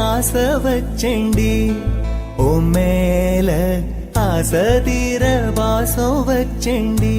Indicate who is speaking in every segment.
Speaker 1: ఆశ వచ్చండి ఓ మేల ఆశ తీర బాసం వచ్చండి.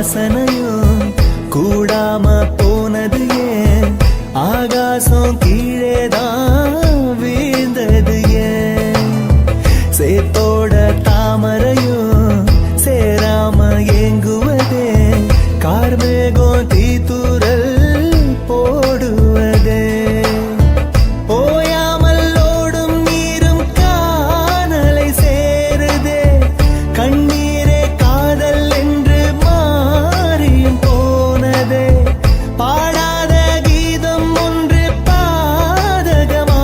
Speaker 1: வாசனையும் கூடாம போனது ஏன் ஆகாசம் கீழேதான் வீழ்ந்தது ஏன் சேத்தோட தாமரையும் சேராம ஏங்குவதே கார்மேகம் தீத்துரல் போடுவதே ஓயாமல் ஓடும் நீரும் காணலை சேருதே கண்ணீரே காதல் என்று மாறியும் போனதே பாடாத கீதம் ஒன்று பாதகமானதே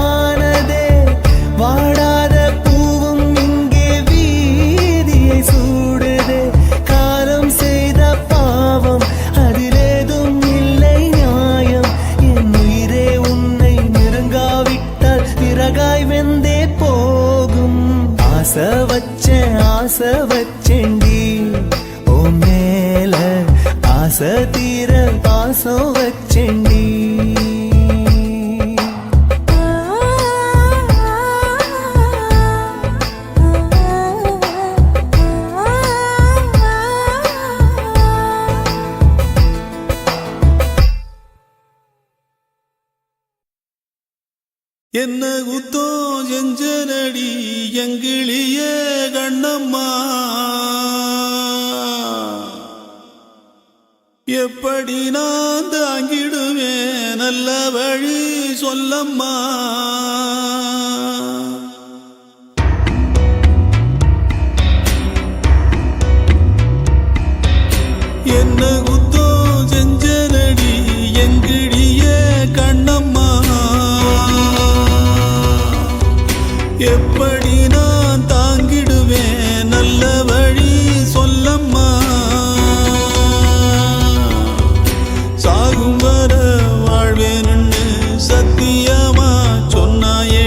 Speaker 1: வாடாத பூவும் இங்கே வீதியை சூடுதே காலம் செய்த பாவம் அதிலேதும் இல்லை நியாயம் என் உயிரே உன்னை நெருங்காவிட்டால் விறகாய் வெந்தே போகும் ஆசை வச்சேன்டி ஓ மேல ஆசை தீர பாசம் வச்சேன்டி
Speaker 2: என்ன குத்தோ செஞ்சனடி எங்கிளிய கண்ணம்மா எப்படி நான் தாங்கிடுவேன் நல்ல வழி சொல்லம்மா என்ன குத்தோ செஞ்சனடி எங்கிளிய கண்ணம்மா எப்படி நான் தாங்கிடுவேன் நல்ல வழி சொல்லம்மா சாகும் வர வாழ்வேன்னு சத்தியமா சொன்னாயே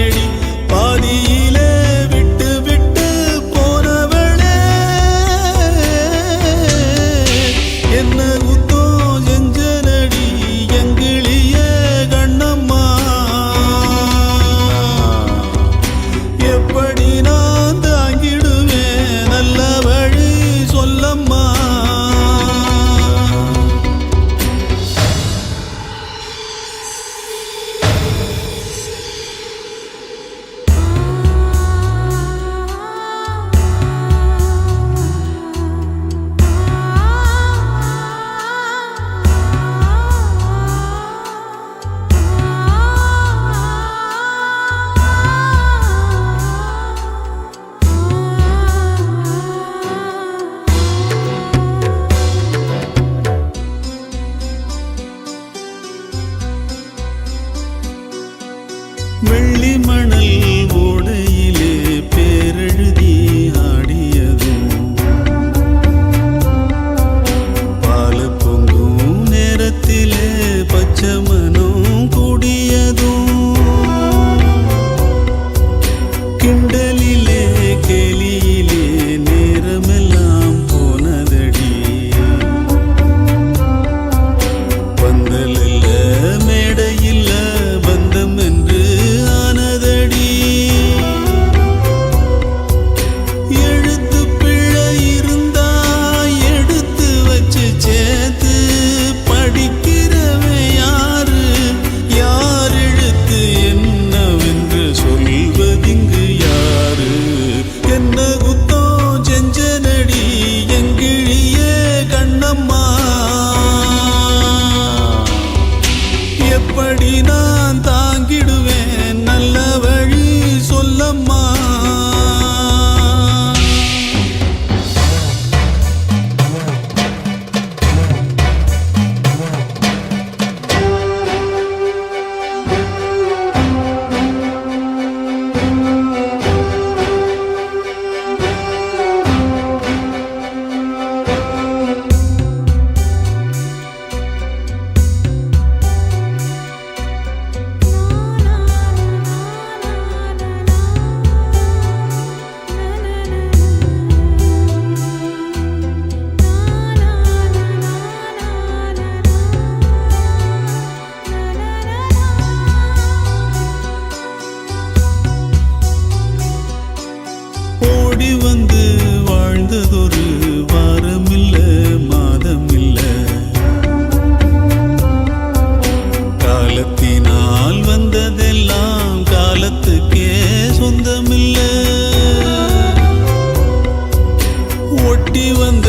Speaker 2: ஓடி வந்த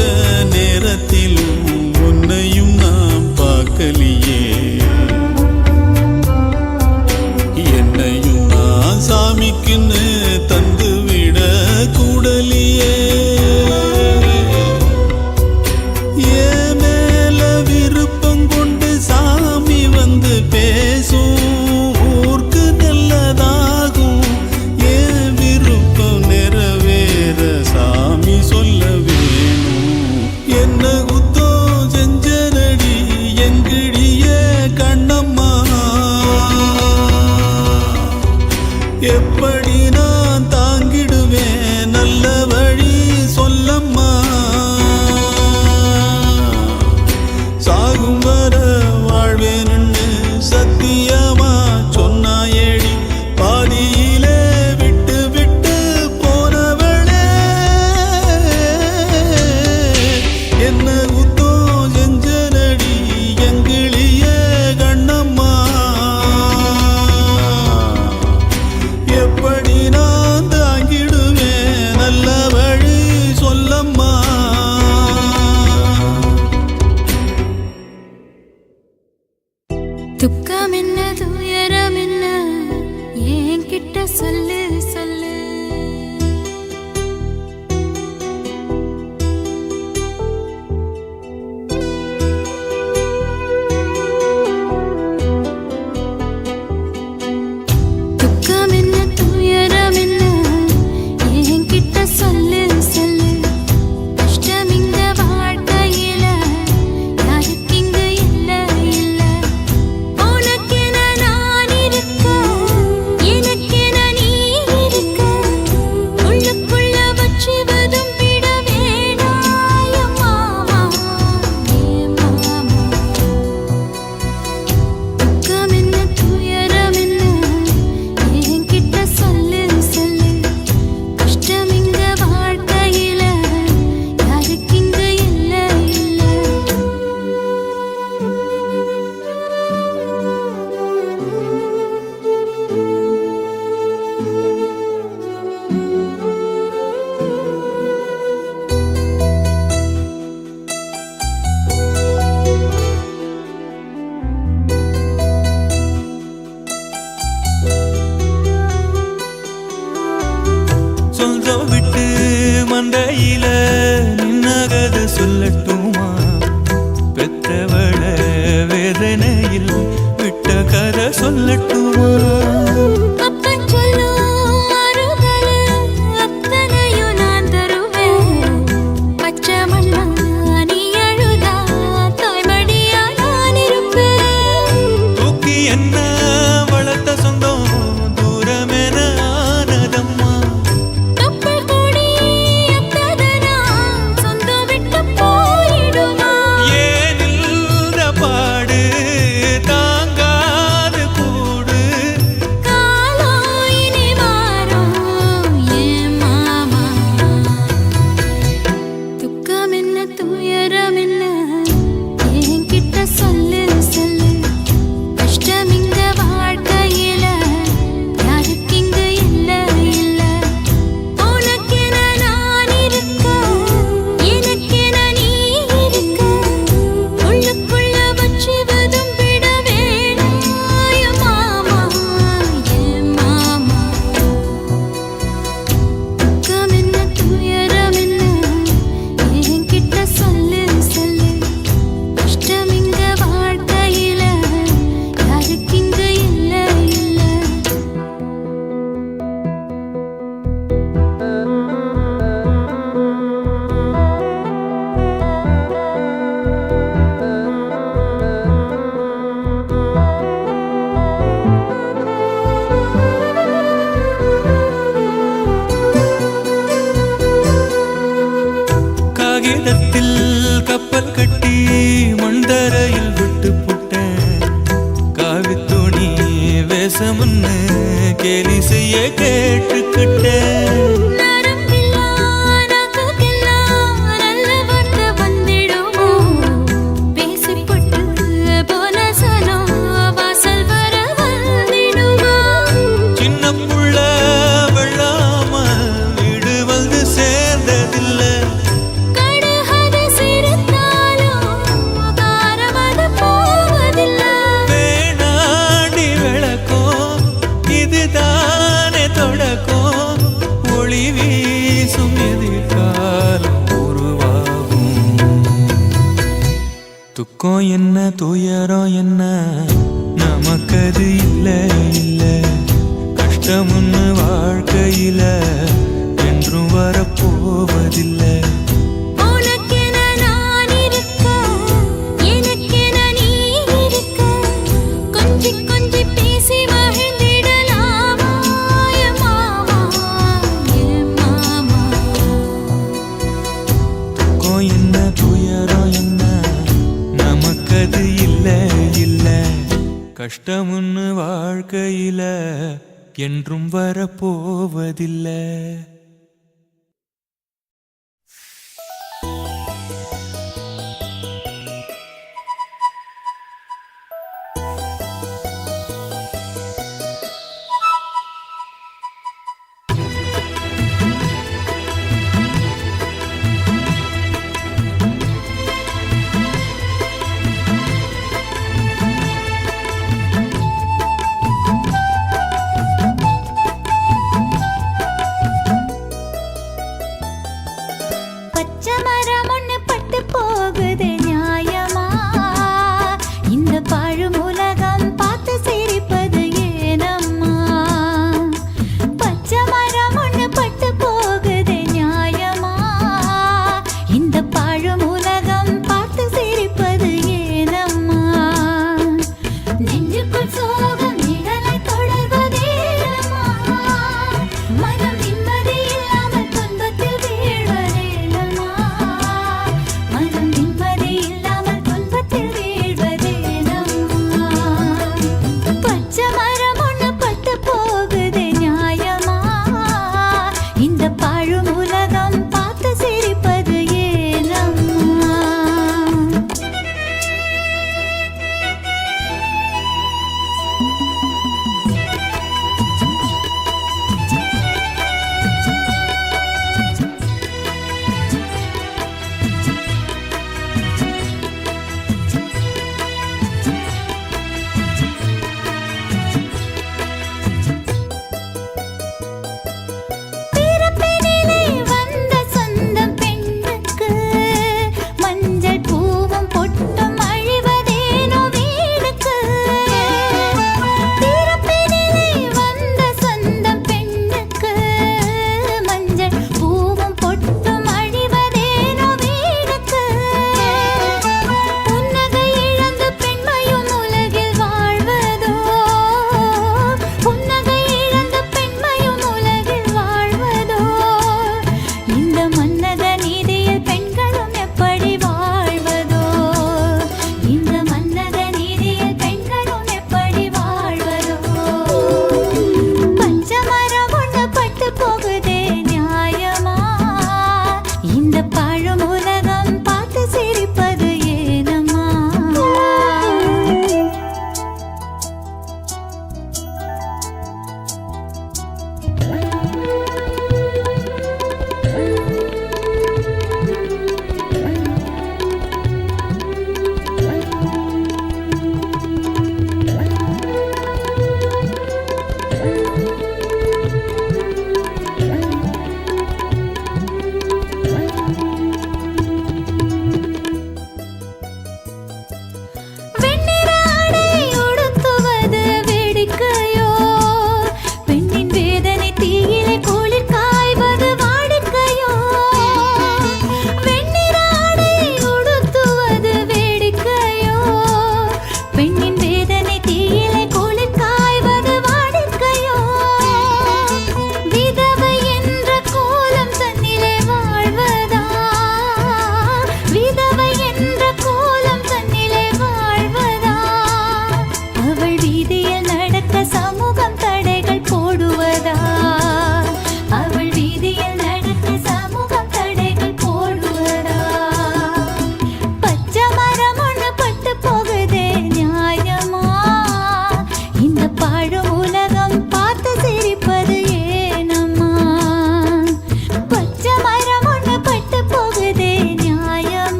Speaker 2: நேரத்திலும் உன்னையும் நாம் பார்க்கலையே. என்னையும் நான் சாமிக்குன்னு தந்து விட கூடலியே. என் மேல விருப்பம் கொண்டு சாமி வந்து பேசும், ஊருக்கு நல்லதாகும். என் விருப்பம் நிறைவேற சாமி சொல்ல வேணும். என்ன குத்தம் செஞ்சனடி எங்கிடிய கண்ணம்மா, எப்படி நான் தாங்கிடுவேன் நல்ல வழி சொல்லம்மா. சாகும் வர வாழ்வேன்னு சத்தியமா சொன்னாயேடி, பாதியிலே விட்டு விட்டு போனவளே. என்ன குத்தம் செஞ்சனடி எங்கிளிய கண்ணம்மா, எப்படி நான் தாங்கிடுவேன் நல்ல வழி சொல்லம்மா.
Speaker 3: துக்கம் என்ன துயரம் என்ன என்கிட்ட சொல்லு சொல்லு. துக்கம் என்ன துயரம் என்ன என்கிட்ட சொல்லு சொல்லு. கஷ்டம் இந்த வாழ்க்கையில யாருக்கு இங்கு இல்ல இல்ல. உனக்கென நான் இருக்க, எனக்கென நீ இருக்க. உள்ளுக்குள்ள வச்சுவதும் விட வேணாய மாமா, ஏ மாமா. துக்கம் என்ன துயரம் என்ன என்கிட்ட சொல்லு சொல்லு. கஷ்டம் இங்க வாழ்க்கையில யாருக்கு இங்கு இல்ல இல்ல.
Speaker 1: சொந்தம் விட்டு மந்தையில நின்னகத சொல்லட்டுமா, பெத்தவள வேதனையில் விட்ட கதை சொல்லட்டுமா.
Speaker 3: அப்பன் சொல்லும் ஆறுதலு அத்தனையும் நான் தருவேன். பச்சை மண்ணா நீ அழுதா தாய்மடியா நான் இருப்பேன்.
Speaker 1: தூக்கி என்ன வளர்த்த சொந்தம் தூரமென ஆனதம்மா.
Speaker 3: கப்பல் கூடி அத்ததனா சொந்தம் விட்டு போயிடுமா.
Speaker 1: ஏனில்த பாடு தாங்காது கூடு.
Speaker 3: காலம் இனி மாறும் ஏன் மாமா. துக்கம் என்ன துயரம் என்ன என்கிட்ட சொல்லு சொல்லு. கஷ்டம் இங்க வாழ்க்கையில யாருக்கு இங்கு இல்ல இல்ல. உனக்கென நான் இருக்க, எனக்கென நீ இருக்க. உள்ளுக்குள்ள வச்சுவதும் விட வேணாய மாமா, ஏன் மாமா. துக்கம் என்ன துயரம் என்ன என்கிட்ட சொல்லு சொல்லு. கஷ்டம் இங்க வாழ்க்கையில யாருக்கு இங்கு இல்ல இல்ல.
Speaker 1: காகிதத்தில் கப்பல் கட்டி மண்தரையில் விட்டு புட்டேன். காவித்துணி வேஷம்னு கேலி செய்ய கேட்டுக்கிட்டேன்.
Speaker 3: நரம்பில்லா நாக்குக்கெல்லாம் நல்ல வார்த்தை வந்திடுமோ. பேசிப்பட்டு போன சனம் வாசல் வர வந்திடுமோ.
Speaker 1: சின்ன புள்ள வெள்ளாம வீடு வந்து சேர்ந்ததில்லை.
Speaker 3: கடவுளே
Speaker 1: துக்கம் என்ன துயரம் என்ன நமக்கது இல்ல இல்ல கஷ்டம்னு வாழ்க்கையில என்றும் வரப்போவதில்லை
Speaker 3: உனக்கென நான் இருக்க எனக்கென நீ இருக்க கொஞ்சி கொஞ்சி பேசி மகிழ்ந்திடலாமா என் மாமா என் மாமா
Speaker 1: துக்கம் என்ன துயரம் என்ன நமக்கது இல்ல இல்ல கஷ்டம்னு வாழ்க்கையில என்றும் வரப்போவதில்லை
Speaker 3: பச்சை மரம் ஒண்ணு பட்டு போகுது நியாயமா இந்த பாழும் உலகம் பார்த்து சிரிப்பது ஏனம்மா பச்சை மரம் ஒண்ணு பட்டு போகுது நியாயமா இந்த பாழும் உலகம் பார்த்து சிரிப்பது ஏனம்மா நெஞ்சுக்குள் சோகம் நிழலை தொடர்வதேனம்மா மனம் நிம்மதி இல்லாமல் துன்பத்தில் வீழ்வதேனம்மா மனம் நிம்மதி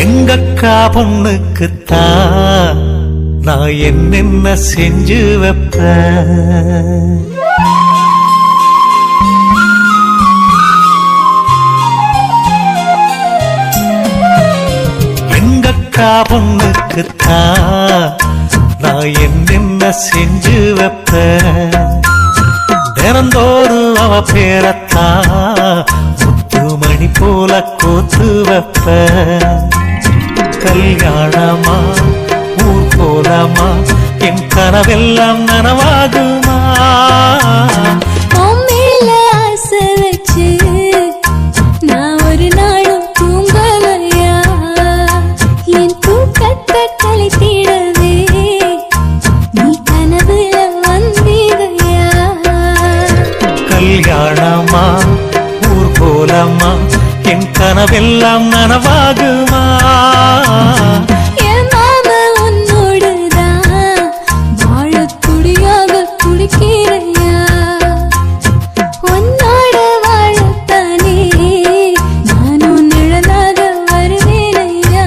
Speaker 4: எங்கக்கா பொண்ணுக்குத்தான் நான் என்னென்ன செஞ்சு வைப்பேன். எங்கக்கா பொண்ணுக்குத்தான் நான் என்னென்ன செஞ்சு வைப்பேன். தினந்தோறும் அவ பேரத்தான் முத்துமணி போல கோத்து வைப்பேன். கல்யாணமா ஊர் போலாமா என் கனவெல்லாம் நனவாகுமா.
Speaker 3: உம்மேல ஆசை வச்சு நான் ஒரு நாளும் தூங்கலையா. என் தூக்கத்தை கலைத்திடவே நீ கனவுல வந்தீதையா.
Speaker 4: கல்யாணமா ஊர் போலாமா என் கனவெல்லாம் நனவாகுமா.
Speaker 3: என் மாமா உன்னோடுதான் வாழத் துடியாக துடிக்கிறையா. உன்னோட வாழத்தானே நானும் நிழலாக வருவேனையா.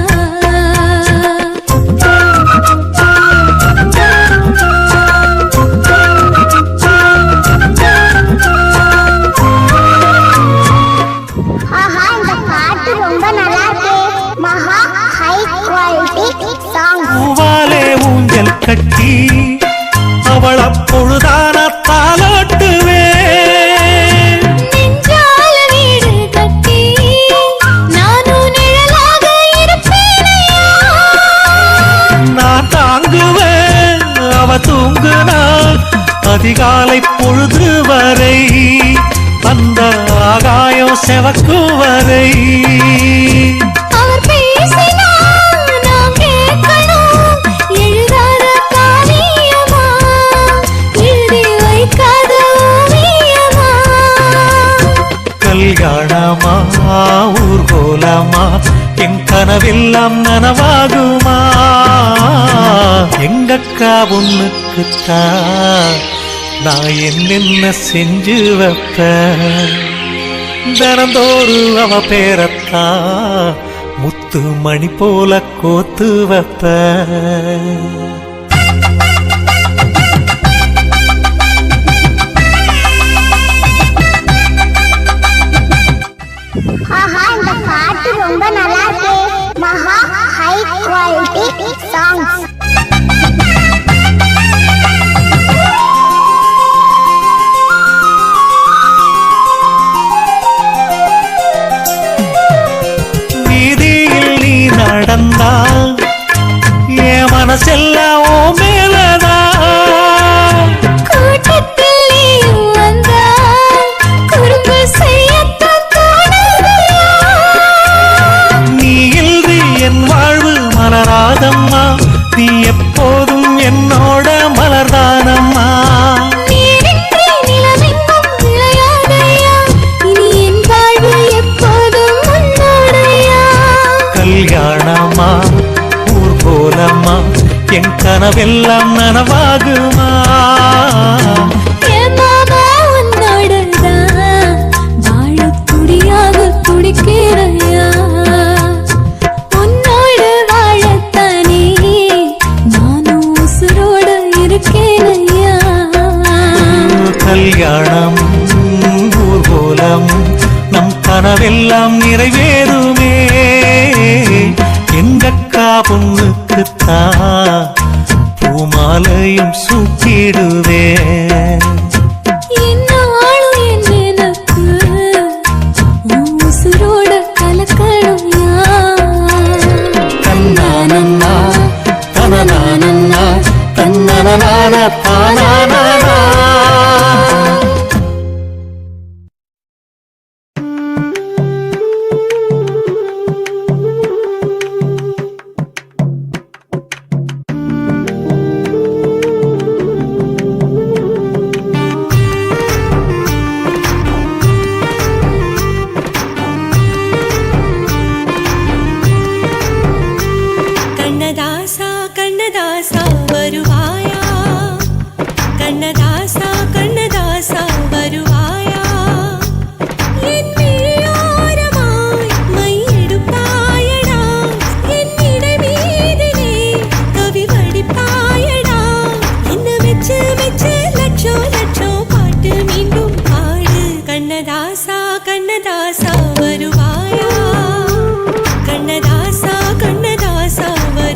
Speaker 5: ஆஹா இந்த பாட்டு ரொம்ப நல்லா இருக்கு. மகா ஹை குவாலிட்டி சாங்.
Speaker 4: பூவாலே ஊஞ்சல் கட்டி அவள் அப்பொழுதான தாலாட்டுவேன்.
Speaker 3: நெஞ்சால வீடு கட்டி நானும் நிழலாக இருப்பேனையா.
Speaker 4: நான் தாங்குவேன் அவ தூங்குனாள் அதிகாலை பொழுது வரை அந்த ஆகாயம் செவக்கும் வரை.
Speaker 3: அவர் பேசினால் நாம் கேட்கணும். எழுதாத காவியமா எழுதி வைக்காத ஓவியமா.
Speaker 4: கல்யாணமா ஊர் போலாமா என் கனவெல்லாம் நனவாகுமா. எங்கக்கா பொண்ணுக்குத்தான் நான் என்னென்ன செஞ்சு வைப்பேன். தினந்தோறும் அவ பேரத்தான் முத்து மணி போல கோத்து வைப்பேன்.
Speaker 5: ஆஹா இந்த பாட்டு ரொம்ப நல்லா இருக்கு. மகா ஹை குவாலிட்டி சாங்.
Speaker 4: வீதியில் நீ நடந்தா என் மனசெல்லாம் ஓ மேலதான்.
Speaker 3: கூட்டத்தில் நீயும் வந்தால் குறும்பு செய்யத்தான் தோணுதையா.
Speaker 4: நீ இன்றி என் வாழ்வு மலராதம்மா நீ எப்போதும் என்னோட மலர்தானம்மா.
Speaker 3: நீரின்றி நிலவெங்கும் விளையாதையா. இனி என் வாழ்வு எப்போதும் உன்னோடையா.
Speaker 4: கல்யாணமா ஊர் போலம்மா என் கனவெல்லாம் நனவாகுமா.
Speaker 3: என் மாமா உன்னோடுதான் வாழத் துடியாக துடிக்கிறையா. உன்னோடு வாழத்தானே நானும் உசுரோடு இருக்கேனையா.
Speaker 4: கல்யாணம் ஊர் போலம் நம் கனவெல்லாம் நிறைவேறுமே. எங்கக்கா பொண்ணுக்குத்தான் பூமாலையும் சூட்டிடுவேன்.
Speaker 3: என்னாலும் என் நினைப்பு உன் உசுரோடு கலக்கணும்யா.
Speaker 4: தன்னானன்னா தனனானன்னா தன்னனனான தானானா.
Speaker 3: கண்ணதாசா கண்ணதாசா வருவாயா கண்ணதாசா கண்ணதாசா வருவாயா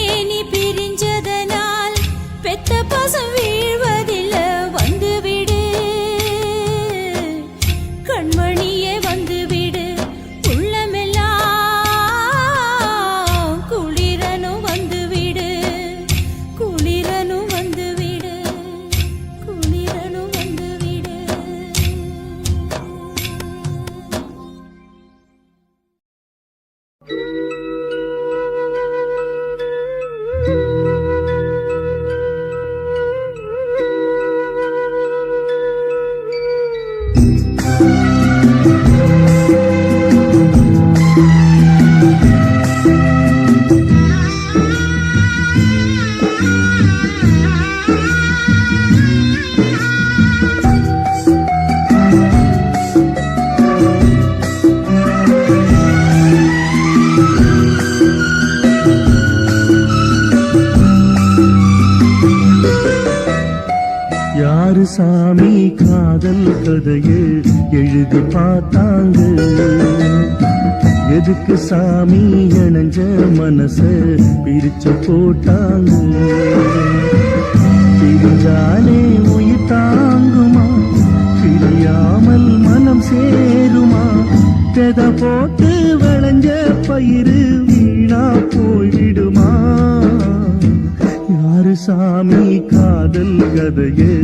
Speaker 3: மேனி பிரிஞ்சதனால் பெத்த பாசம் வீழ்வதில்ல வந்துவிடு கண்மணியே வந்துவிடு உள்ளமெல்லாம் குளிரனும் வந்துவிடு குளிரனும் வந்துவிடு குளிரனும் வந்துவிடு
Speaker 4: யாரு சாமி காதல் கதையை எழுதி பார்த்தாங்க எதுக்கு சாமி இணைஞ்ச மனச பிரிச்சு போட்டாங்க பிரிஞ்சாலே உயிர் தாங்குமா பிரியாமல் மனம் சேருமா பெத போட்டு விளைஞ்ச பயிறு வீணா போய்விடுமா யாரு சாமி காதல் கதையை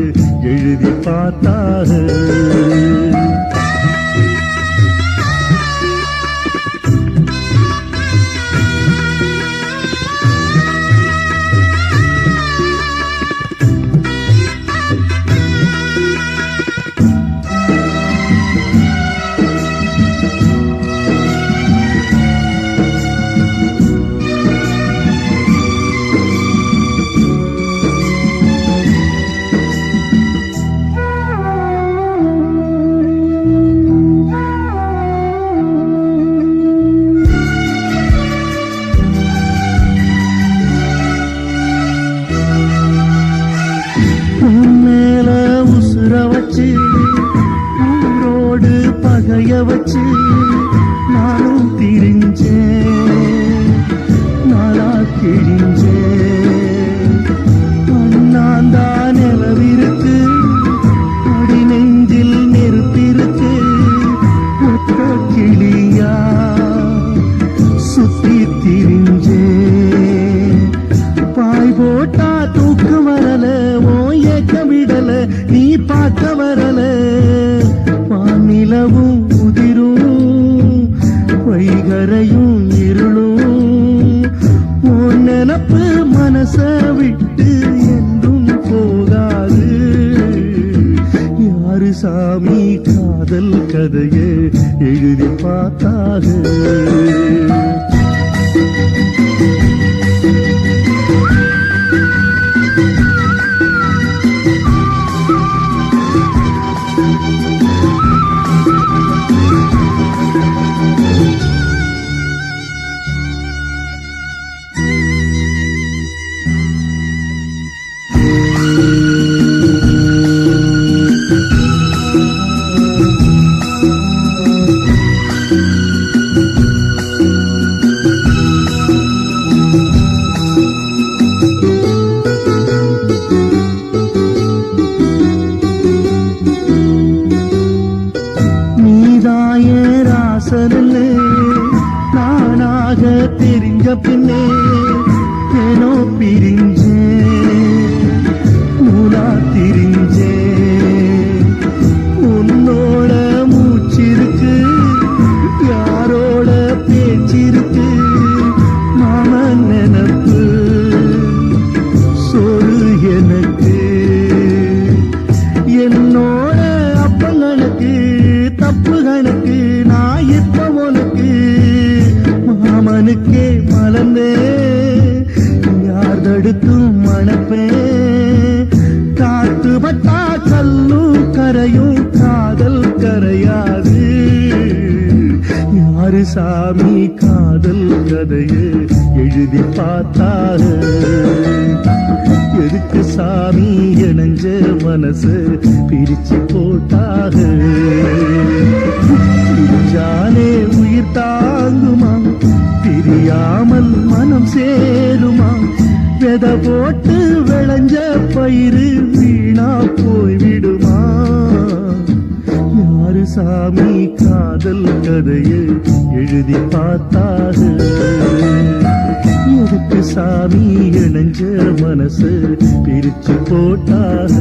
Speaker 4: எழுதி பார்த்தார ஊரோடு பகைய வச்சு நானும் திரிஞ்சேன் நாளா கிழிஞ்சேன் அண்ணாந்தா நிலவிருக்கு அடி நெஞ்சில் நெருப்பிருக்கு ஒத்த கிளியா சுத்தி திரிஞ்சேன் பாய் போட்டா தூக்கம் வரல ஓ ஏக்கம் விடல நீ பார்க்க வரல வானிலவும் உதிரும் வைகரையும் இருளும் உன் நினப்பு மனச விட்டு என்றும் போகாது யாரு சாமி காதல் கதையை எழுதி பார்த்தாக நானாக தெரிஞ்ச பின்னே ஏனோ பிரிஞ்சேன் மூலா திரிஞ்சேன் உன்னோட மூச்சிருக்கு யாரோட பேச்சிருக்கு மாமன் நினப்பு சொல் எனக்கு என்னோட அப்பங்களுக்கு தப்பு கணக்கு நான் இப்ப உனக்கு மாமனுக்கே மலர்ந்தே யார் தடுத்தும் மணப்பே காத்து பட்டா கல்லும் கரையும் காதல் கரையாது யாரு சாமி காதல் கதையை எழுதி பார்த்தார எதுக்கு சாமி இணைஞ்ச மனசு பிரிச்சு போட்டாக பிரிஞ்சாலே உயிர் தாங்குமா பிரிய விதையாமல் மனம் சேருமா வித போட்டு விளைஞ்ச பயிறு வீணா போய்விடுமா யாரு சாமி காதல் கதையை எழுதி பார்த்தாக எதுக்கு சாமி இணைஞ்ச மனசு பிரிச்சு போட்டாக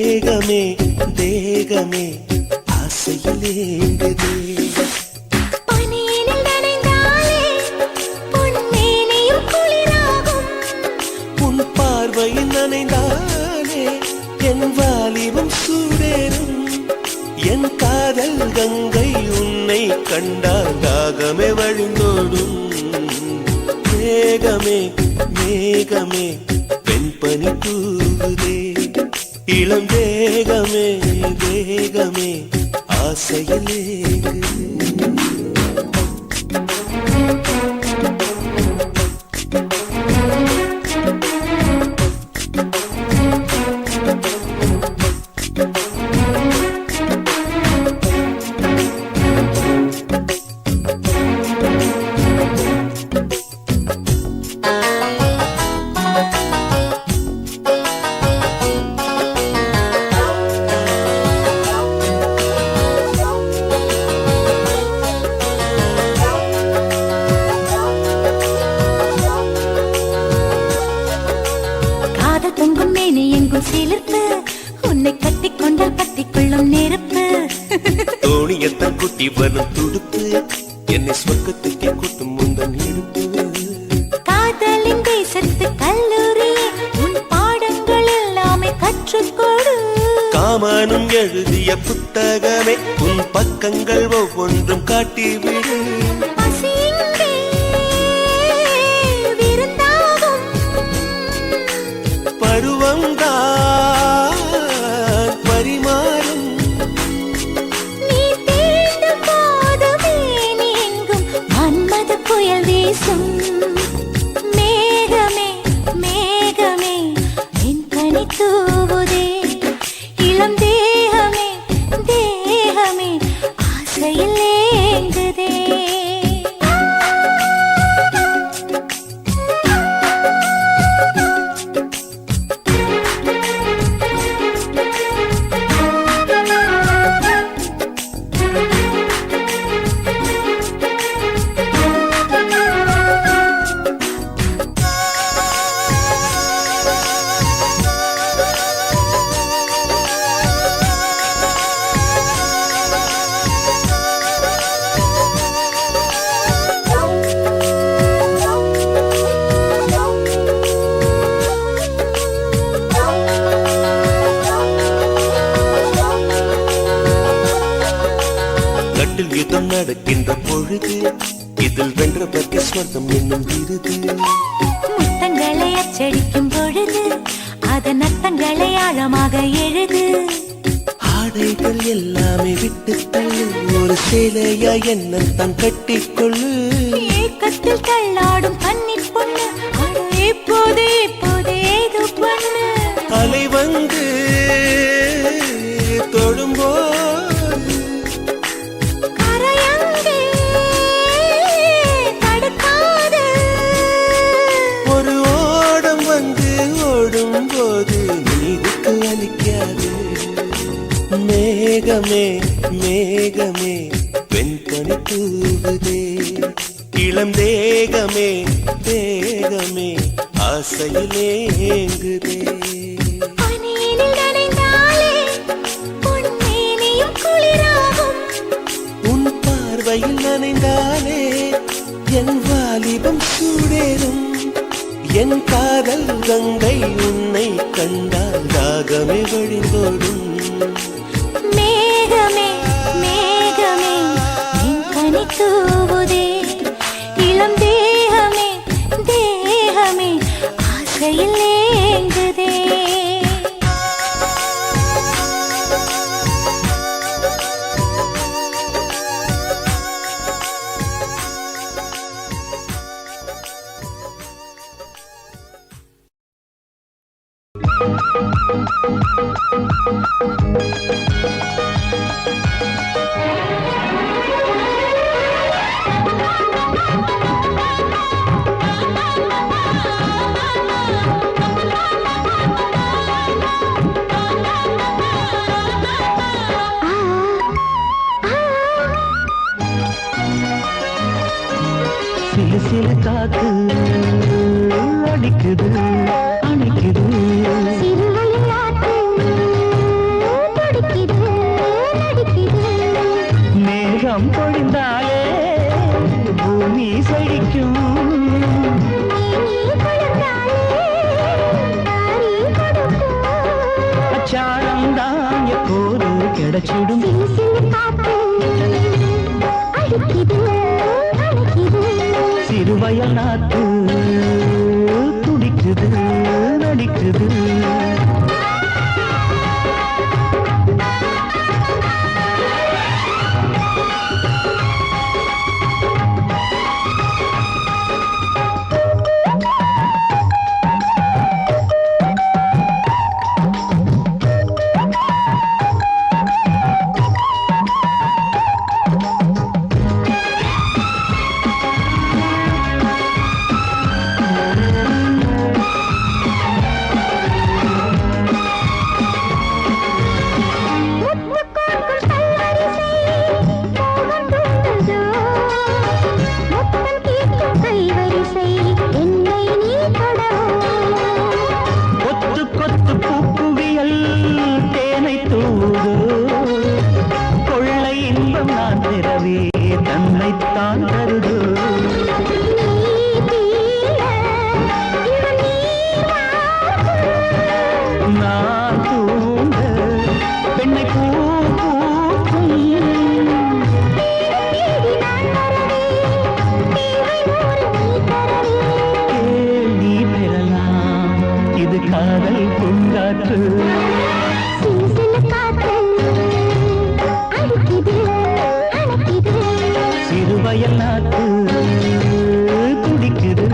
Speaker 6: மேகமே தேகமே ஆசையில் ஏங்குதே.
Speaker 3: பனியினில் நனைந்தாலே பொன்மேனியும் குளிராகும்.
Speaker 6: உன் பார்வையில் நனைந்தாலே என் வாலிபம் சூடேறும். என் காதல் கங்கை உன்னை கண்டால் தாகமே வழிந்தோடும். மேகமே மேகமே பெண்பனி தூவுதே. இளம் தேகமே தேகமே ஆசையில் ஏங்குதே.
Speaker 3: காதல் பொங்கும் மேனி எங்கும் சிலிர்ப்பு. உன்னை கட்டிக்கொண்டால் கட்டிக்கொள்ளும் நெருப்பு.
Speaker 6: தோணியத்தான் குட்டி வரும் துடுப்பு. என்னை சொர்க்கத்துக்கே கூட்டும் முந்தன் இடுப்பு.
Speaker 3: காதலின் தேசத்து கல்லூரியே உன் பாடங்கள் எல்லாமே கற்றுக்கொடு.
Speaker 6: காமனும் எழுதிய புத்தகமே உன் பக்கங்கள் ஒவ்வொன்றும் காட்டிவிடு.
Speaker 3: பசி இங்கே விருந்தாகும்.
Speaker 6: பருவம்தான் பரிமாறும்.
Speaker 3: நீ தீண்டும் போதுமே நீ எங்கும் மன்மத புயல் வீசும். மேகமே மேகமே என் கனி தூவுதே. இளம் தேகமே தேகமே ஆசையில் ஏங்குதே.
Speaker 6: கட்டில் யுத்தம் நடக்கின்ற பொழுது இதில் வென்றவர்க்கு ஸ்வர்க்கம் என்னும் விருது.
Speaker 3: முத்தங்களை அச்சடிக்கும் பொழுது அதன் அர்த்தங்களை ஆழமாக எழுது.
Speaker 6: ஆடைகள் எல்லாமே விட்டு தள்ளு. ஒரு சேலையா என்ன தான் கட்டிக்கொள்ளு.
Speaker 3: ஏக்கத்தில் தள்ளாடும் கன்னிப் பொண்ணு. அட இப்போது இப்போது ஏதோ பண்ணு.
Speaker 6: அலை வந்து தொடும்போது
Speaker 3: கரையங்கே தடுக்காது.
Speaker 6: ஒரு ஓடம் வந்து ஓடும் போது நீருக்கு அளிக்காது. மேகமே மேகமே பெண்பனி தூவுதே. இளம் தேகமே தேகமே ஆசையில் ஏங்குதே.
Speaker 3: பனியினில் நனைந்தாலே பொன்மேனியும் குளிராகும்.
Speaker 6: உன் பார்வையில் நனைந்தாலே என் வாலிபம் சூடேறும். என் காதல் கங்கை உன்னை கண்டால் தாகமே வழிந்தோடும்.
Speaker 3: மேகமே மேகமே என் கனி தூவுதே. இளம் தேகமே தேகமே ஆசையில் ஏங்குதே.
Speaker 4: சில சில காத்து அடிக்குது அணைக்குது.
Speaker 5: சிறுவழியாட்டு
Speaker 4: கிடைச்சிடும் சிறுவயல் நாத்து துடிக்குது நடிக்குது தன்னைத்தான் தருது நான் தூங்க பெண்ணை பூ பூக்கும் நீ பெறலாம் இது காதல் பூங்காற்று சிறுவயல் நாத்து துடிக்குது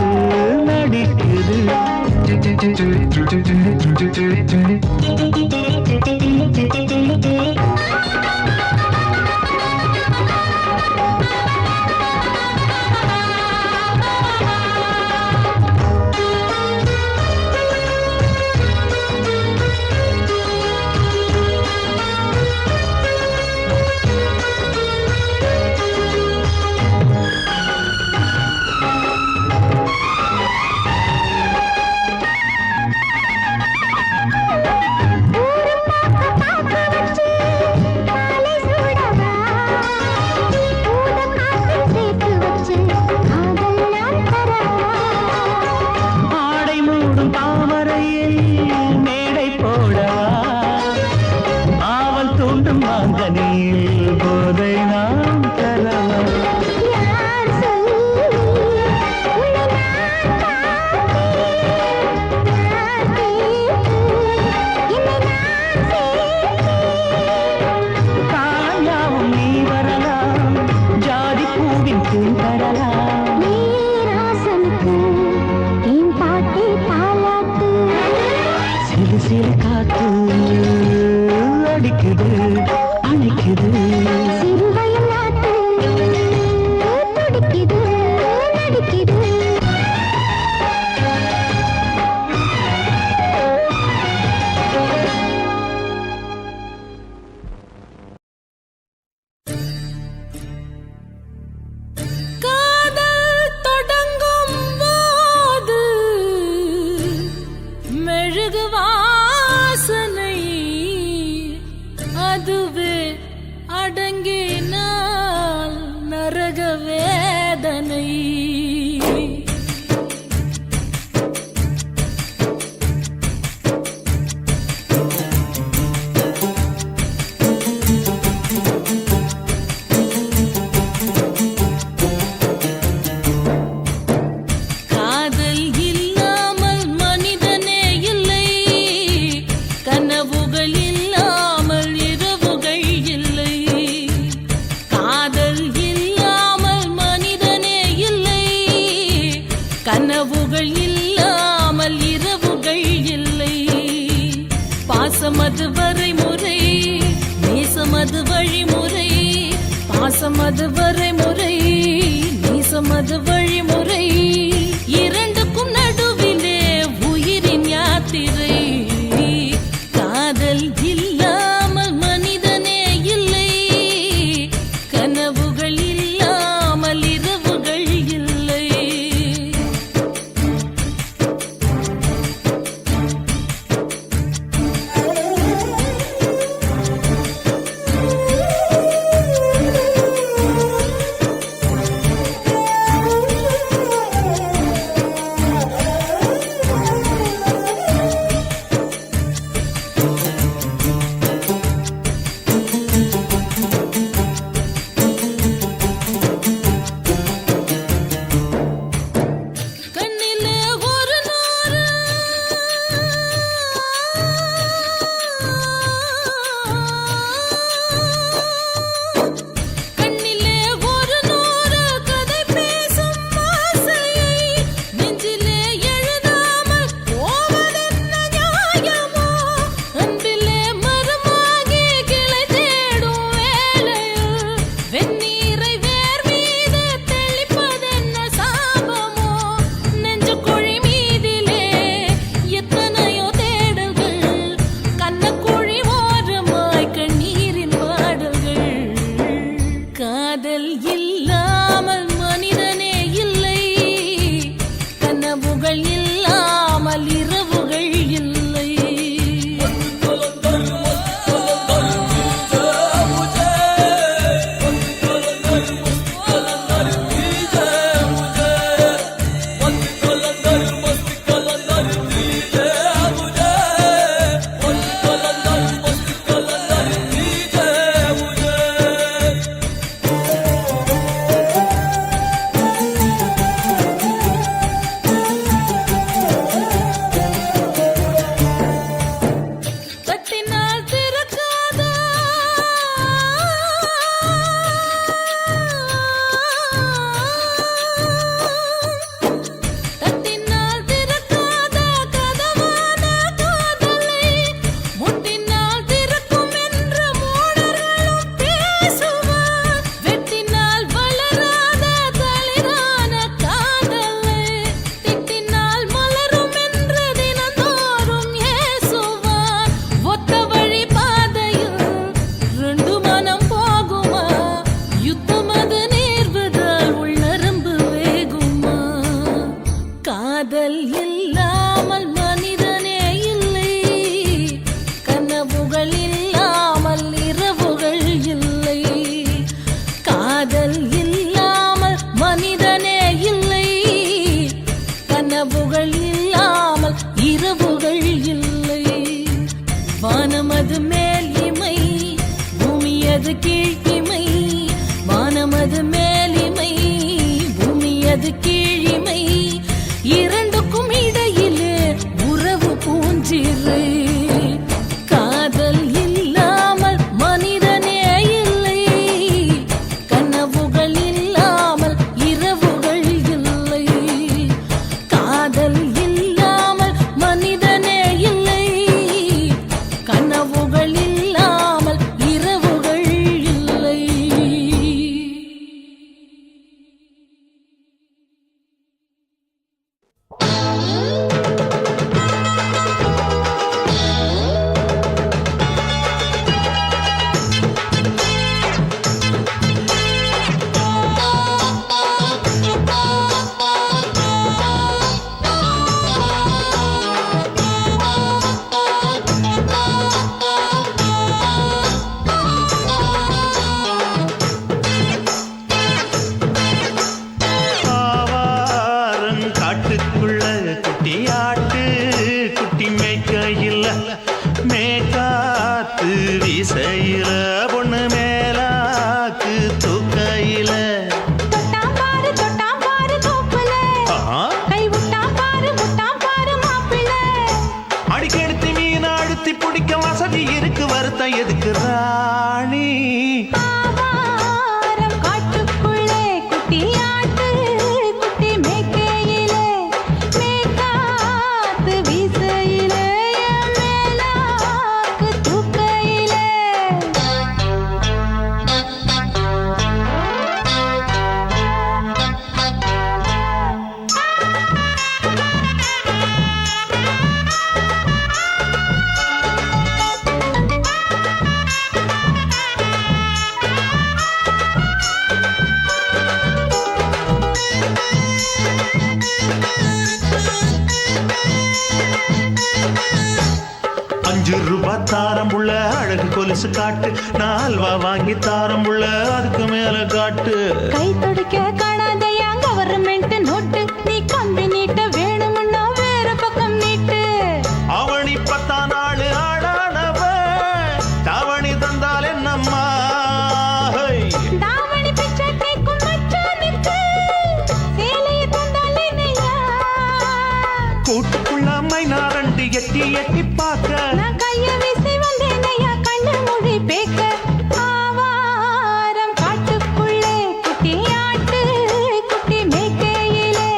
Speaker 4: நடிக்குது போதை நாம் தரலாம் காயாவும் நீ வரலாம் ஜாதி பூவின் தேன் தரலாம் சிறு சிறு காத்து அடிக்குது அணைக்குது
Speaker 5: சிறுவயல் நாட்டு துடிக்குது நடிக்குது
Speaker 3: காதல் தொடங்கும் போது மெழுகு வாசனை அதுவே அடங்கினால் நரக வேதனை காதல் இல்லாமல் மனிதனே இல்லை கனவுகள் இல்லாமல் இரவுகள் இல்லை காதல் இல்லாமல் மனிதனே இல்லை கனவுகள் இல்லாமல் இரவுகள் இல்லை பாசமது வரைமுறை நேசமது வழிமுறை பாசமது வரைமுறை நேசமது வழிமுறை இரண்டுக்கும் நடுவிலே உயிரின் யாத்திரை காதல் இல்லாமல் மனிதனே இல்லை கனவுகள் இல்லாமல் இரவுகள் இல்லை அது கீழ்மை, வானமது மேலிமை, பூமி அது கீழிமை, இரண்டுக்கும் இடையிலே உறவு பூஞ்சிரு. காதல் இல்லாமல் மனிதனே இல்லை, கனவுகள் இல்லாமல் இரவுகள் இல்லை. காதல் இல்லாமல் மனிதனே இல்லை, கனவுகள் இல்லாமல் இரவுகள் இல்லை.
Speaker 2: ஆவாரம் காட்டுக்குள்ள குட்டியாட்டு குட்டி மேய்க்கையில் மேக்காத்து வீசையில பொண்ணு மேலாக்கு தூக்கையில
Speaker 5: தொட்டாம்பாரு தொட்டாம்பாரு தோப்புல, கை விட்டாம்பாரு விட்டாம்பாரு மாப்பிள்ளை.
Speaker 2: அடிக்கெடுத்து மீன் அழுத்தி பிடிக்க வசதி இருக்கு, வருத்தம் எதுக்கு ராணி?
Speaker 5: ஆவாரம் காட்டுக்குள்ளே குட்டியாட்டு குட்டி மேய்க்கையிலே, மேய்க்காத்து வீசையிலே, என் மேலாக்கு தூக்கையிலே.
Speaker 2: ₹5 தாரம் புள்ள அழகு கொலுசு காட்டு, நான் அல்வா வாங்கி தாரம் புள்ள அதுக்கு மேல காட்டு.
Speaker 5: கை துடிக்க காணாதையா கவர்மெண்ட் நோட்டு, நீ கம்பி நீட்ட வேணும்னா வேற பக்கம் நீட்டு.
Speaker 2: அவனி 10 நாள் ஆடானவ தாவணி தந்தால் என்னம்மா?
Speaker 5: தாவணி பிச்சை கேக்கும் மச்சானுக்கு சேலையை தந்தால் என்னையா?
Speaker 2: கூட்டுக்குள்ள மைனாரண்டு எட்டி எட்டி பார்க்க,
Speaker 5: நான் கைய வீசி வந்தேனையா கண்ணு மொழி பேக்க. ஆவாரம் காட்டுக்குள்ளே குட்டியாட்டு குட்டி மேய்க்கையிலே,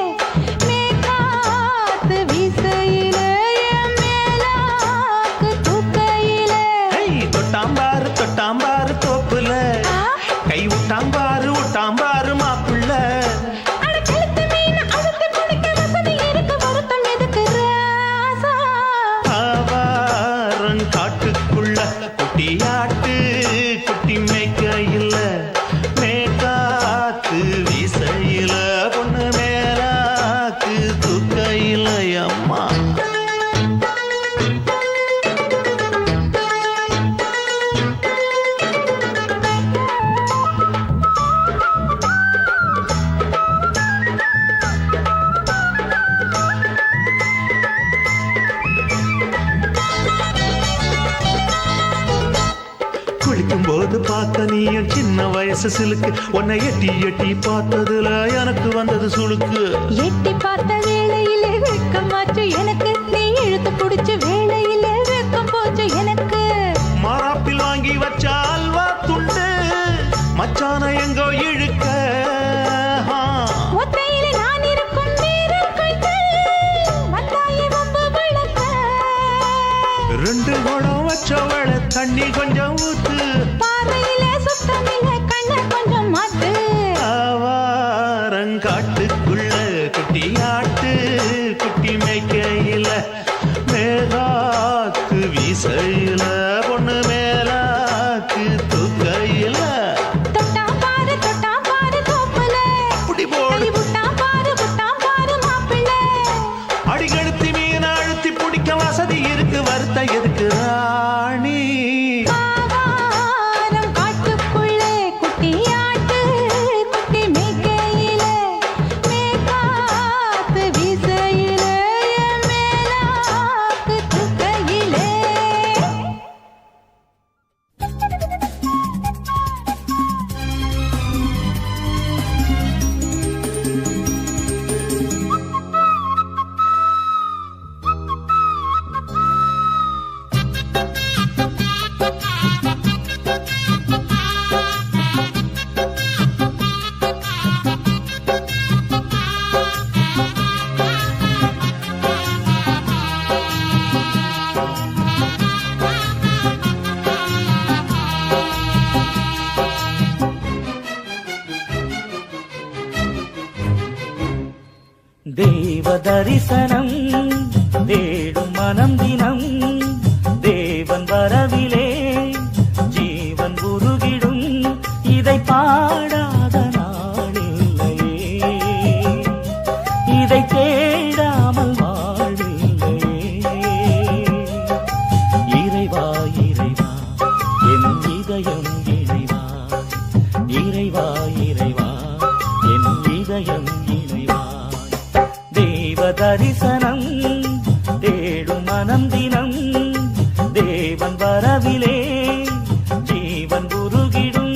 Speaker 5: மேய்க்காத்து வீசையிலே, என் மேலாக்கு தூக்கையிலே.
Speaker 2: தொட்டாம்பாரு தொட்டாம்பாரு தோப்புல, கை விட்டாம்பாரு விட்டாம்பாரு மாப்பிள்ள.
Speaker 5: அட கழுத்து மீன் அழுத்து குடிக்க வசதி இருக்கு, வருத்தம் எதுக்கு ராசா?
Speaker 2: ஆவாரம் காட்டுக்குள்ள குட்டியாட்டு குட்டி மேய்க்கையில், மேற்காத்து வீசையில பொண்ணு மேலாக்கு தூக்கையில அம்மா. குளிக்கும் போது பார்த்த நீயும் சின்ன வயசு சிலுக்கு, உன்னை எட்டி எட்டி பார்த்ததுல எனக்கு வந்தது சுளுக்கு.
Speaker 5: எட்டி பார்த்த வேளையிலே வெட்கமாச்சு எனக்கு, நீ இழுத்து புடிச்ச வேளையிலே வெட்கம் போச்சு எனக்கு.
Speaker 2: மாறாப்பில் வாங்கி வச்ச அல்வா துண்டு மச்சான எங்கோ இழுக்க.
Speaker 5: ஒத்தையிலே நான் இருக்கும் நேரம் கண்டு வந்தாயே வம்பு விளக்க.
Speaker 2: 2 குடம் வச்சவள தண்ணி கொஞ்சம் ஊத்து,
Speaker 5: பார்வையிலே சுத்தமில்லை கண்ண கொஞ்சம் மாத்து.
Speaker 2: ஆவாரங்காட்டுக்குள்ள குட்டியாட்டு குட்டி மேய்க்கையில, மேலாக்கு வீசையில பொண்ணு மேலாக்கு தூக்கையில.
Speaker 5: தொட்டாம்பாரு தோப்புல,
Speaker 2: அப்படி போடு.
Speaker 5: கை விட்டாம்பாரு விட்டாம்பாரு மாப்பிள்ளை.
Speaker 2: அடிக்கெடுத்து மீன் அழுத்தி பிடிக்க வசதி இருக்கு, வருத்தம் எதுக்கு ராணி?
Speaker 5: ஆவாரம் காட்டுக்குள்ளே
Speaker 7: தரிசனம் தேடும் மனம் தினம் தேவன் வரவிலே ஜீவன் உருகிடும் இதை பாடாத நாளில்லையே இதை தேடாமல் வாழ்வில்லையே இறைவா இறைவா என் இதயம் இறைவா இறைவா இறைவா என் இதயம் இறைவா தேவ தரிசனம் தேடும் மனம் தினம் தேவன் வரவிலே ஜீவன் உருகிடும்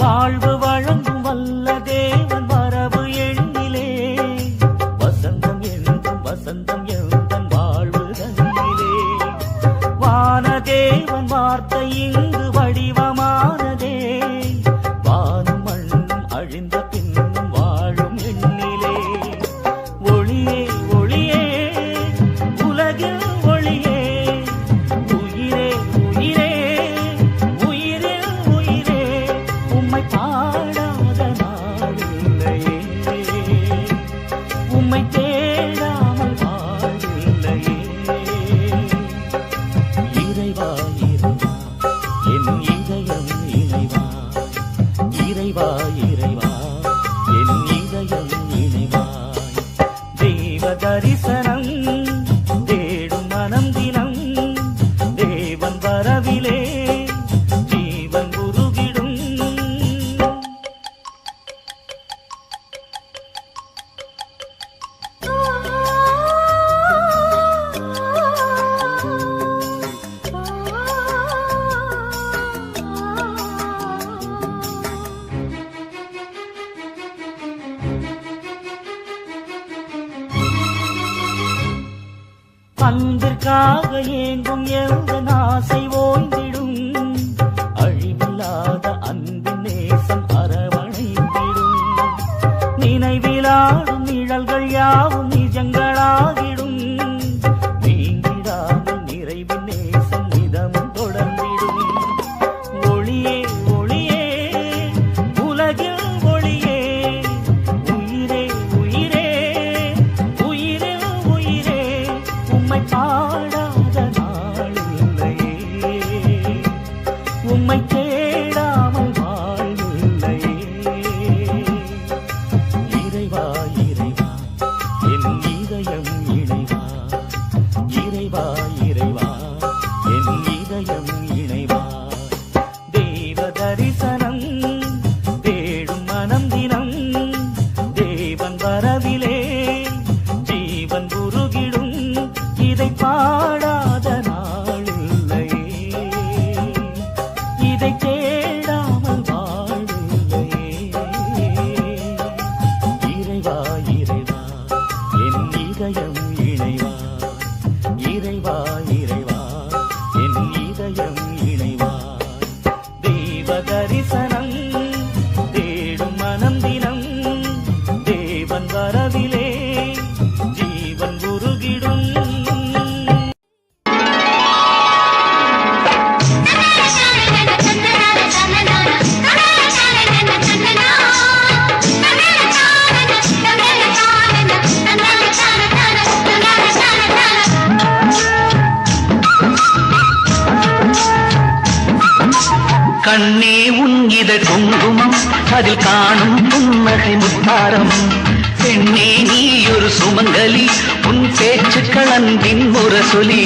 Speaker 7: வாழ்வு வழங்கும் வல்ல தேவன் வரவு எண்ணிலே வசந்தம் என்றும் வசந்தம் எந்தன் வாழ்வு தன்னிலே வானதேவன் வார்த்தை இங்கு வடிவமானதே வானும் மண்ணும் அழிந்த பின்னும் வாழும் எண்ணிலே ஒளியே ஒளியே உலகில் ஒளியே உயிரே உயிரே உயிரில் உயிரே உம்மை பாடாத நாளில்லையே உம்மை தேடாமல் வாழ்வில்லையே இறைவா இறைவா என் இதயம் இறைவா இறைவா இறைவா என் இதயம் இறைவா தேவ தரிசனம் தேடும் மனம் தினம் தேவன் வரவிலே ஜீவன் உருகிடும் அன்பிற்காக ஏங்கும் எந்த ஆசை ஓய்ந்திடும் அழிவில்லாத அன்பின் நேசம் அரவணைத்திடும் நினைவிலாடும் நிழல்கள் யாவும் நிஜங்களாகிடும் நீங்கிடாமல் நிறைவின் நேசம் நிதமும் தொடர்ந்திடும் ஒளியே ஒளியே உலகில் ஒளியே உயிரே உயிரே உயிரில் உயிரே உம்மை பாடாத நாளில்லையே உம்மை தேடாமல் வாழ்வில்லையே இறைவா இறைவா என் இதயம் இணைவா இறைவா இறைவா என் இதயம் இணைவா தேவ தரிசனம் தேடும் மனம் தினம் தேவன் வரவிலே ஜீவன் உருகிடும் இதை பாடாத நாளில்லையே இதை தேடாமல் வாழ்வில்லையே இறைவா இறைவா என் இதயம் இணைவா இறைவா இறைவா என் இதயம் இணைவா தேவ தரிசனம் தேடும் மனம் தினம் தேவன் வரவிலே ஜீவன் உருகிடும்
Speaker 2: கண்ணே உன் இதழ் குங்குமம் அதில் காணும் புன்னகை முத்தாரம் பெண்ணே நீ ஒரு சுமங்கலி உன் பேச்சுக்கள் அன்பின் முரசொலி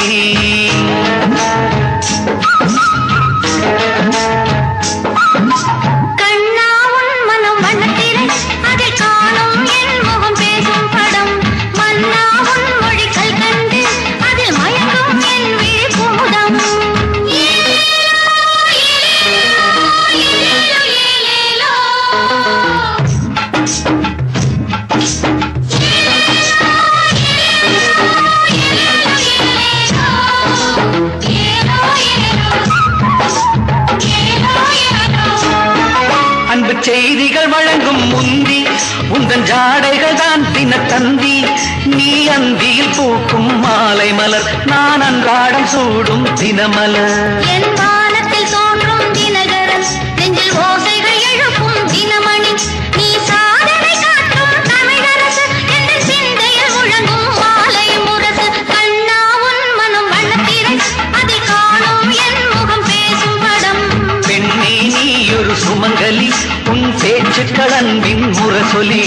Speaker 5: கண்ணா உன் மனம் வண்ணத்திரை அதில் காணும் என் முகம் பேசும் படம் மன்னா உன் மொழிகள் கண்டு அதில் மயங்கும் என் விழி பூதம் ஏலேலோ, ஏலேலோ, ஏலேலோ.
Speaker 8: செய்திகள் வழங்கும் முந்தி உந்தன் ஜாடைகள் தான் தினத்தந்தி நீ அந்தியில் பூக்கும் மாலை மலர் நான் அன்றாடம் சூடும் தினமலர்
Speaker 5: என் வானத்தில் தோன்றும் தினகரன் நெஞ்சில் ஓசைகள் எழுப்பும் தினமணி நீ சாதனை காட்டும் தமிழரசு என்ற சிந்தையில் முழங்கும் மாலை முரசு கண்ணா உன் மனம் வண்ணத்திரை அதில் காணும் என் முகம் பேசும் படம்
Speaker 8: பெண்ணே நீ ஒரு சுமங்கலி உன் பேச்சு கலன்பின் முரசொலி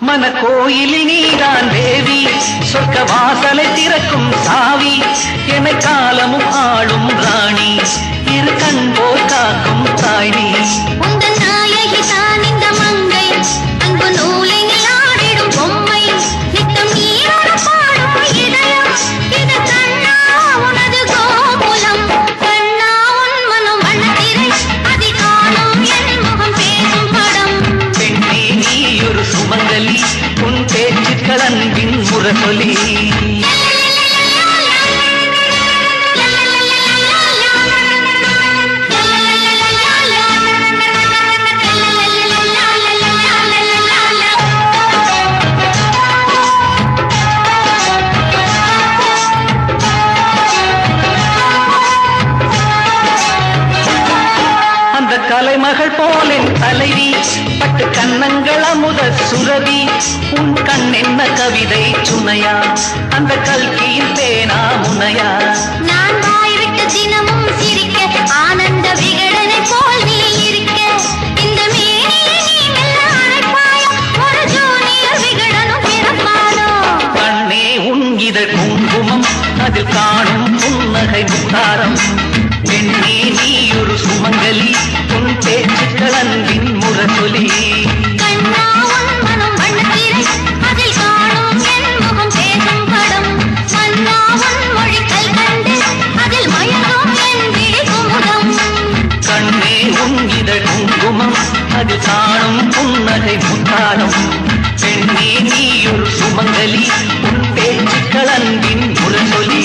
Speaker 8: மன கோயிலில் நீதான் தேவி சொர்க்க வாசலை திறக்கும் சாவி என காலமும் ஆளும் ராணி இரு கண் போல் காக்கும் தாய்னி
Speaker 5: உந்தன் நாயகி தான் இந்த மங்கை அன்பு நூலினில் ஆடிடும் பொம்மை நித்தம் நீரோடு பாடும் இதயம் இது கண்ணா உனது கோகுலம் கண்ணா உன் மனம் வண்ணத்திரை அதில் காணும் என் முகம் பேசும் படம்
Speaker 8: பெண்ணே நீ ஒரு சுமங்கலி உன் பேச்சு கலன்பின் முரசொலி அந்த கலைமகள் போலின் தலைவி பட்டு கண்ணங்கள் அமுத சுரவி உன் கண் என்ன கவிதை சுனையா அந்த கல்கியின் பேனா முனையா
Speaker 5: நான் வாய்விட்டு தினமும் சிரிக்க ஆனந்த விகடனை போல் நீ இருக்க இந்த மேனியை நீ மெல்ல அழைப்பாயோ ஒரு ஜூனியர் விகடனும் பிறப்பானோ
Speaker 8: கண்ணே உன் இதழ் குங்குமம் அதில் காணும் புன்னகை முத்தாரம் பெண்ணே நீ ஒரு சுமங்கலி உன் பேச்சு கலன்பின் முரசொலி
Speaker 5: கண்ணா உன் மனம் வண்ணத்திரை அதில் காணும் என் முகம் பேசும் படம் மன்னா உன் மொழிகள் கண்டு அதில் மயங்கும் என் விழி குமுதம்
Speaker 8: கண்ணே உன் இதழ் குங்குமம் அது காணும் புன்னகை முத்தாரம் பெண்ணே நீ ஒரு சுமங்கலி உன் பேச்சு கலன்பின் முரசொலி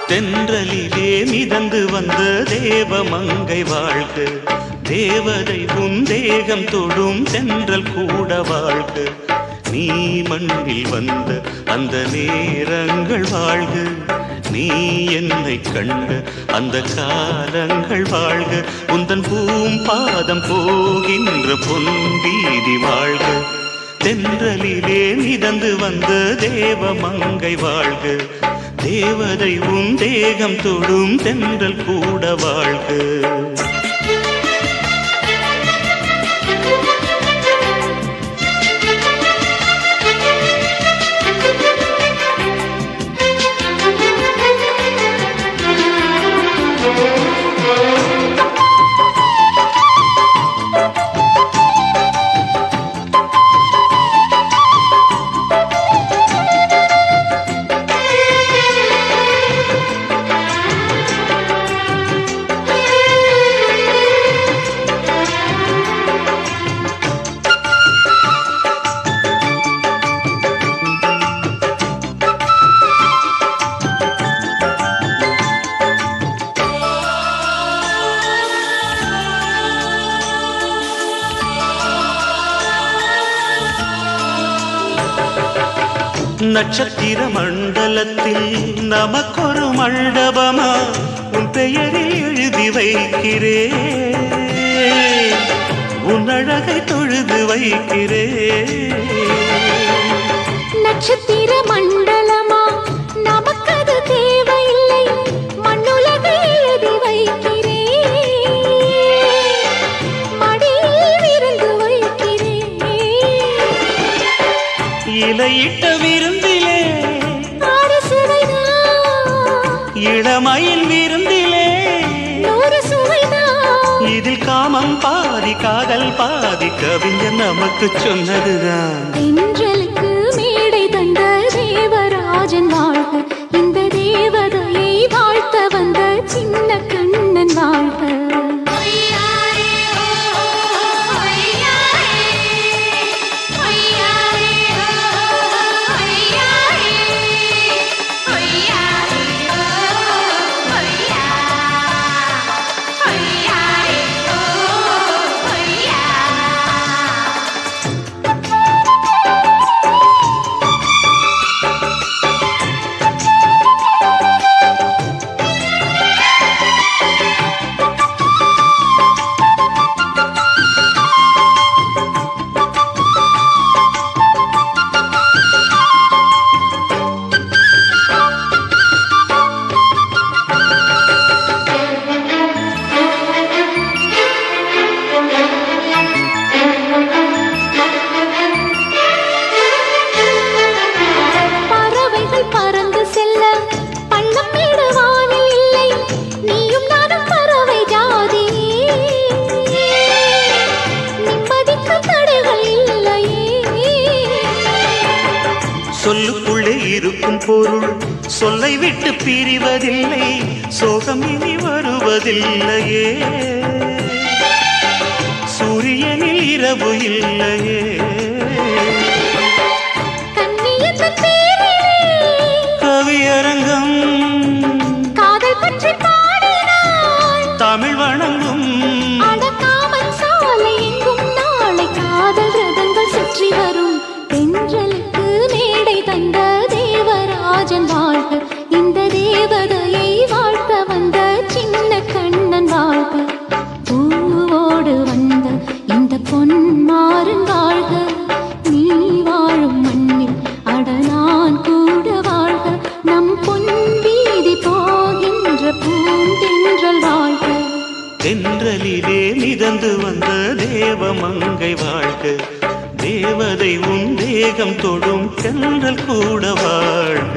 Speaker 1: தென்றலிலே மிதந்து வந்த தேவமங்கை வாழ்க தேவதை உன் தேகம் தொடும் தென்றல் கூட வாழ்க நீ மண்ணில் வந்த அந்த நேரங்கள் வாழ்க நீ என்னை கண்ட அந்த காலங்கள் வாழ்க உந்தன் பூம்பாதம் போகின்ற பொன்வீதி வாழ்க தென்றலிலே மிதந்து வந்த தேவமங்கை வாழ்க தேவதை உன் தேகம் தொடும் தென்றல் கூட வாழ்க நட்சத்திர மண்டலத்தில் நமக்கொரு மண்டபமா உன் பெயரில் எழுதி வைக்கிறேன் உன் அழகை தொழுது வைக்கிறேன்
Speaker 3: நட்சத்திர மண்டலமா நமக்கது தேவையில்லை மண்ணுலகை எழுதி வைக்கிறேன்
Speaker 1: இளமையின் விருந்திலே
Speaker 3: நூறு சுவைதான்
Speaker 1: இதில் காமம் பாதி காதல் பாதி கவிஞர் நமக்கு சொன்னதுதான்.
Speaker 3: தென்றலுக்கு மேடை தந்த தேவராஜன் வாழ்க, இந்த தேவதையை வாழ்த்த வந்த சின்ன கண்ணன் வாழ்க.
Speaker 1: சொல்லுக்குள்ளே இருக்கும் பொருள் சொல்லை விட்டு பிரிவதில்லை, சோகம் இனி வருவதில்லையே. சூரியனில் இரவு இல்லையே. கவியரங்கம்
Speaker 3: காதல் பற்றி பாடினாள்
Speaker 1: தமிழ் வணங்கும்
Speaker 3: அடக்காமல் சாலை எங்கும் நாளை காதல் ரதங்கள் சுற்றி வரும். தென்றலுக்கு மேடை தந்த தேவராஜன் வாழ்க, இந்த தேவதையை வாழ்த்த வந்த சின்ன கண்ணன் வாழ்க. பூவோடு வந்த இந்த பொன்மாறன் வாழ்க, நீ வாழும் மண்ணில் அட நான் கூட வாழ்க. நம் பொன் வீதி போகின்ற பூந்தென்றல் வாழ்க.
Speaker 1: தென்றலிலே மிதந்து வந்த தேவமங்கை வாழ்க, தேவதை உன் தேகம் தொடும் தென்றல் கூட வாழ்க.